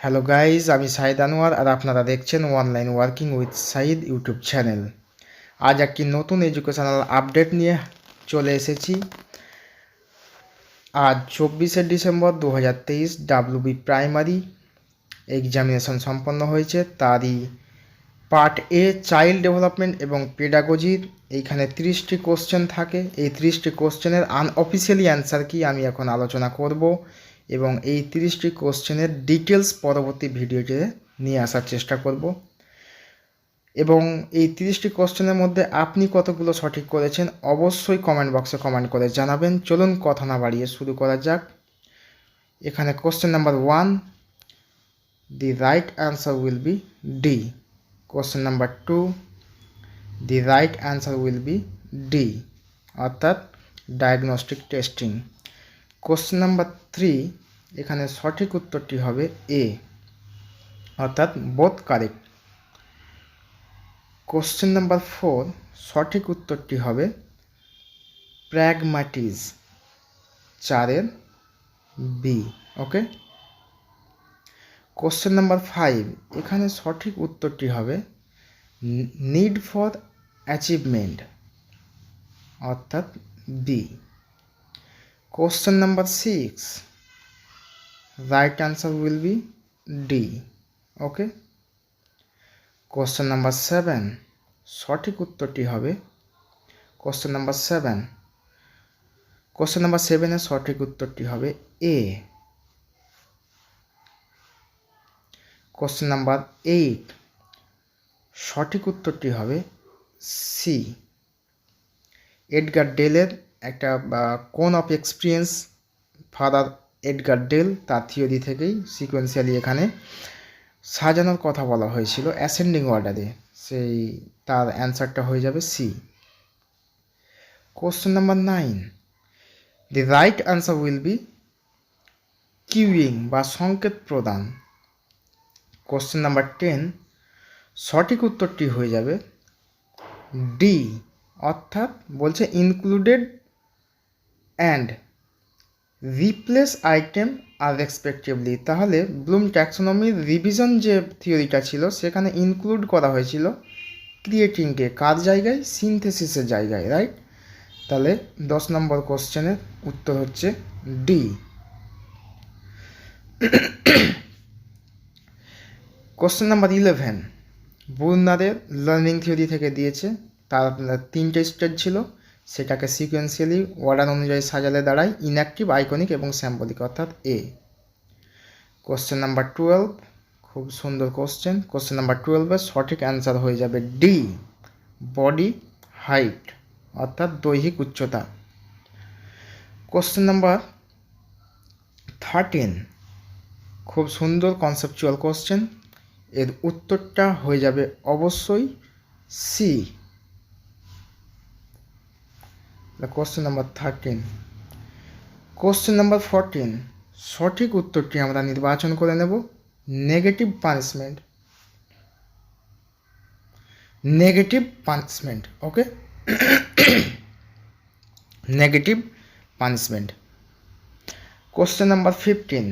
Hello guys, আমি সাইদ আনোয়ার আর আপনারা দেখছেন online working with Saeed YouTube channel. আজ একটি নতুন এডুকেশনাল আপডেট নিয়ে চলে এসেছি। আজ 24শে ডিসেম্বর 2023 ডাব্লিউবি প্রাইমারি এক্সামিনেশন সম্পন্ন হয়েছে। তারই পার্ট এ চাইল্ড ডেভেলপমেন্ট এবং পেডাগজির এইখানে 30টি কোশ্চেন থাকে। এই 30টি কোশ্চেনের আনঅফিসিয়ালি অ্যান্সার কি আমি এখন আলোচনা করব এবং এই 30টি কোশ্চেনের ডিটেলস পরবর্তী ভিডিওতে নিয়ে আসার চেষ্টা করব। এবং এই 30টি কোশ্চেনের মধ্যে আপনি কতগুলো সঠিক করেছেন অবশ্যই কমেন্ট বক্সে কমেন্ট করে জানাবেন। চলুন কথা না বাড়িয়ে শুরু করা যাক। এখানে question number 1, the right answer will be D. Question number 2, the right answer will be D, অর্থাৎ ডায়াগনস্টিক টেস্টিং। কোশ্চেন নাম্বার 3, এখানে সঠিক উত্তরটি হবে এ, অর্থাৎ বোথ কারেক্ট। কোশ্চেন নাম্বার 4, সঠিক উত্তরটি হবে প্র্যাগম্যাটিস, 4-এর বি। ওকে। কোশ্চেন নাম্বার 5, এখানে সঠিক উত্তরটি হবে নিড ফর অ্যাচিভমেন্ট, অর্থাৎ B. Question number 6, right answer will be D. Okay. Question number 7, সঠিক উত্তরটি হবে কোশ্চেন নাম্বার 7-এর সঠিক উত্তরটি হবে এ। কোশ্চেন নাম্বার 8, সঠিক উত্তরটি হবে সি। এডগার ডেলের একটা cone of experience father Edgar Dale, তার থিওরি থেকেই সিকোয়েন্সিয়ালি এখানে সাজানোর কথা বলা হয়েছিল অ্যাসেন্ডিং অর্ডারে, সেই তার অ্যান্সারটা হয়ে যাবে C. Question number 9, the right answer will be cueing বা সংকেত প্রদান। কোশ্চেন নাম্বার 10, সঠিক উত্তরটি হয়ে যাবে ডি, অর্থাৎ বলছে ইনক্লুডেড অ্যান্ড রিপ্লেস আইটেম আর রেসপেক্টিভলি। তাহলে ব্লুম ট্যাক্সোনমির রিভিশন যে থিওরিটা ছিল সেখানে ইনক্লুড করা হয়েছিল ক্রিয়েটিংকে, কার জায়গায়? সিনথেসিসের জায়গায়, রাইট? তাহলে 10 নম্বর কোশ্চেনের উত্তর হচ্ছে ডি। কোশ্চেন নাম্বার 11, বুর্নারের লার্নিং থিওরি থেকে দিয়েছে। তার 3টে স্টেজ ছিল, সেটাকে সিকোয়েন্সিয়ালি অর্ডার অনুযায়ী সাজালে দাঁড়ায় ইনঅ্যাক্টিভ, আইকনিক এবং স্যাম্বলিক, অর্থাৎ এ। কোশ্চেন নাম্বার 12, খুব সুন্দর কোশ্চেন। কোশ্চেন নাম্বার 12-এর সঠিক অ্যান্সার হয়ে যাবে ডি, বডি হাইট, অর্থাৎ দৈহিক উচ্চতা। কোশ্চেন নাম্বার 13, খুব সুন্দর কনসেপচুয়াল কোশ্চেন, এর উত্তরটা হয়ে যাবে অবশ্যই C. Question number 13। Question number 14, সঠিক উত্তরটি আমরা নির্বাচন করে নেব negative punishment. Negative punishment, okay. Negative punishment. Question number 15,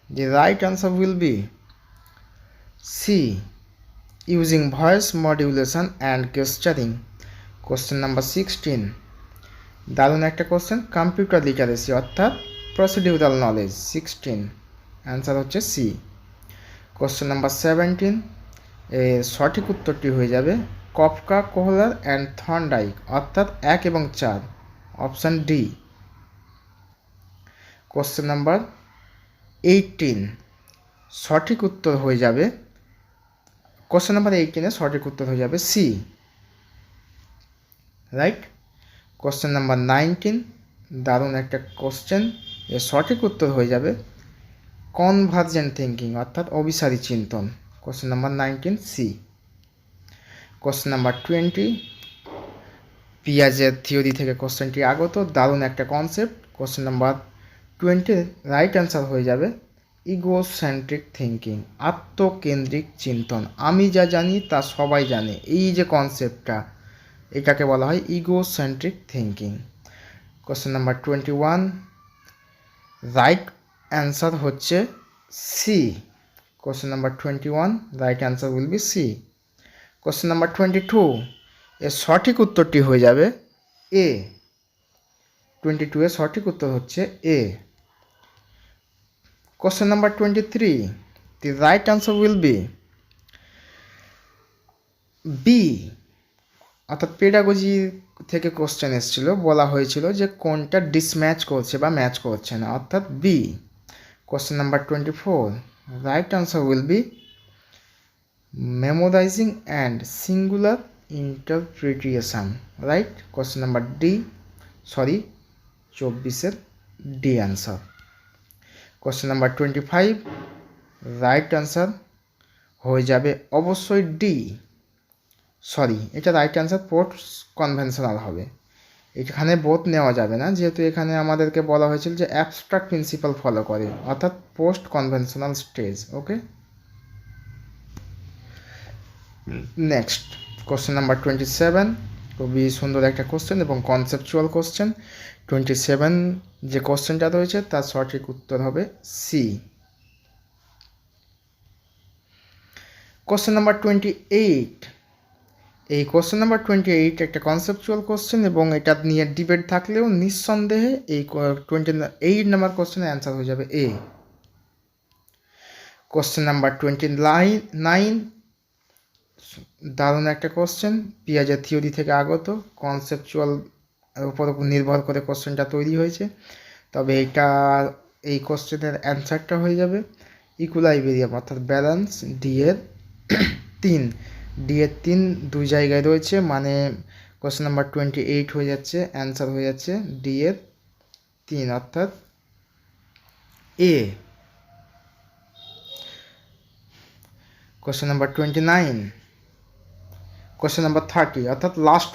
the right answer will be C, using voice modulation and gesturing. Question number 16, দারুণ একটা কোশ্চেন, কম্পিউটার লিটারেসি অর্থাৎ প্রসিডিউরাল নলেজ, 16, অ্যান্সার হচ্ছে সি। কোশ্চেন নাম্বার 17, এর সঠিক উত্তরটি হয়ে যাবে কফকা, কোহলার and Thorndike, অর্থাৎ 1 এবং 4, অপশান ডি। কোশ্চেন নাম্বার 18, সঠিক উত্তর হয়ে যাবে কোশ্চেন নাম্বার 18-এর সঠিক উত্তর হয়ে যাবে সি, রাইট। কোশ্চেন নাম্বার 19, দারুণ একটা কোশ্চেন, এর সঠিক উত্তর হয়ে যাবে কনভার্জেন্ট থিঙ্কিং, অর্থাৎ অভিসারী চিন্তন, question number 19 C. Question number 20, পিয়াজের থিওরি থেকে কোশ্চেনটি আগত, দারুণ একটা concept. Question number 20 right answer হয়ে যাবে ইগোসেন্ট্রিক থিঙ্কিং, আত্মকেন্দ্রিক চিন্তন, আমি যা জানি তা সবাই জানে, এই যে কনসেপ্টটা, এটাকে বলা হয় egocentric thinking. Question number 21, right answer হচ্ছে C, Question number 21, right answer will be C. Question number 22, এর সঠিক উত্তরটি হয়ে যাবে A. 22 এর সঠিক উত্তর হচ্ছে A. Question number 23, the right answer will be B. অর্থাৎ পেডাগজি থেকে কোশ্চেন এসেছিল, বলা হয়েছিল যে কোনটা ডিসম্যাচ করছে বা ম্যাচ করছে না, অর্থাৎ B. Question number 24, right answer will be memorising and singular interpretation, right. Question number D, 24 D answer. Question number 25, right answer হয়ে যাবে অবশ্যই ডি। এটা রাইট আনসার পোস্ট কনভেনশনাল হবে, এখানে বোথ নেওয়া যাবে না, যেহেতু এখানে আমাদেরকে বলা হয়েছিল যে অ্যাবস্ট্রাক্ট প্রিন্সিপাল ফলো করে, অর্থাৎ পোস্ট কনভেনশনাল স্টেজ। ওকে, নেক্সট কোশ্চেন নাম্বার 27, খুবই সুন্দর একটা কোশ্চেন এবং কনসেপচুয়াল কোশ্চেন। 27 যে কোশ্চেনটা রয়েছে তার সঠিক উত্তর হবে সি। কোশ্চেন নাম্বার 28, এই কোশ্চেন নাম্বার 28 একটা কনসেপচুয়াল কোশ্চেন এবং এটা নিয়ে ডিবেট থাকলেও নিঃসন্দেহে এই 28 নাম্বার কোশ্চেনের অ্যান্সার হয়ে যাবে এ। কোশ্চেন নাম্বার 29, দারুণ একটা কোশ্চেন, পিয়াজের থিওরি থেকে আগত, কনসেপচুয়াল উপর নির্ভর করে কোশ্চেনটা তৈরি হয়েছে, তবে এই কোশ্চেনের অ্যান্সারটা হয়ে যাবে ইকুইলিব্রিয়াম অর্থাৎ ব্যালেন্স, ডি এর 3। ডি এর 3 দুই জায়গায় রয়েছে, মানে কোশ্চেন নাম্বার 28 হয়ে যাচ্ছে, অ্যান্সার হয়ে যাচ্ছে ডি এর 3 অর্থাৎ এ। কোশ্চেন নাম্বার 29, কোশ্চেন নাম্বার 30 অর্থাৎ last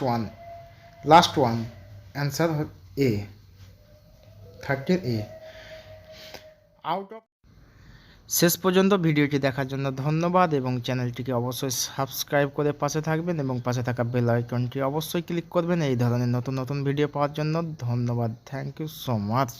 one answer A, 30 A. Out of. শেষ পর্যন্ত ভিডিওটি দেখার জন্য ধন্যবাদ এবং চ্যানেলটিকে অবশ্যই সাবস্ক্রাইব করে পাশে থাকবেন এবং পাশে থাকা বেল আইকনটি অবশ্যই ক্লিক করবেন এই ধরনের নতুন নতুন ভিডিও পাওয়ার জন্য। ধন্যবাদ, থ্যাংক ইউ সো মাচ।